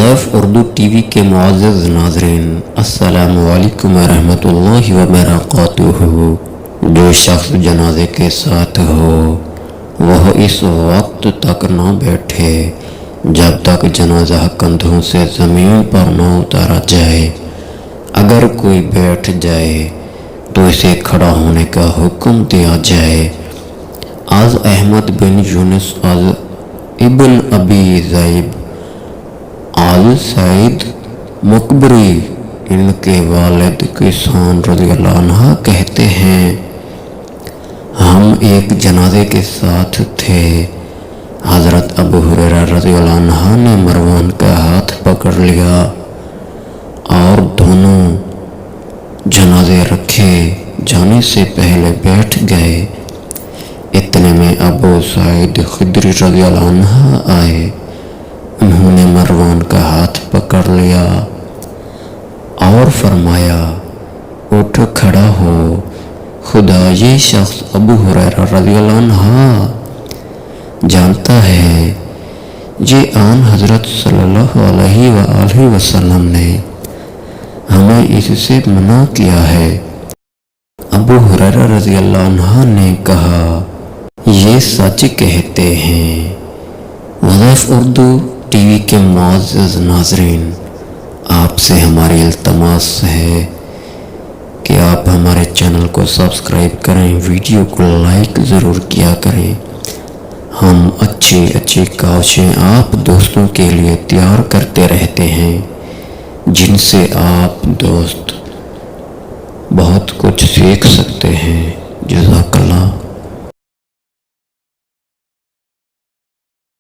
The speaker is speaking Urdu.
وظائف اردو ٹی وی کے معزز ناظرین، السلام علیکم ورحمۃ اللہ وبرکاتہ۔ جو شخص جنازے کے ساتھ ہو وہ اس وقت تک نہ بیٹھے جب تک جنازہ کندھوں سے زمین پر نہ اتارا جائے۔ اگر کوئی بیٹھ جائے تو اسے کھڑا ہونے کا حکم دیا جائے۔ آج احمد بن یونس از ابن ابی ذئب آل سعید مقبری ان کے والد کسان رضی اللہ عنہ کہتے ہیں، ہم ایک جنازے کے ساتھ تھے۔ حضرت ابو ہریرہ رضی اللہ عنہ نے مروان کا ہاتھ پکڑ لیا اور دونوں جنازے رکھے جانے سے پہلے بیٹھ گئے۔ اتنے میں ابو سعید خدری رضی اللہ عنہ آئے۔ انہوں نے مروان کا ہاتھ پکڑ لیا اور فرمایا، اٹھ کھڑا ہو، خدا یہ شخص ابو ہریرہ رضی اللہ عنہ جانتا ہے یہ آن حضرت صلی اللہ علیہ وآلہ وسلم نے ہمیں اس سے منع کیا ہے۔ ابو ہریرہ رضی اللہ عنہ نے کہا، یہ سچ کہتے ہیں۔ وظائف اردو ٹی وی کے معزز ناظرین، آپ سے ہماری التماس ہے کہ آپ ہمارے چینل کو سبسکرائب کریں، ویڈیو کو لائک ضرور کیا کریں۔ ہم اچھی کاوشیں آپ دوستوں کے لیے تیار کرتے رہتے ہیں جن سے آپ دوست بہت کچھ سیکھ سکتے ہیں۔ جزاک اللہ۔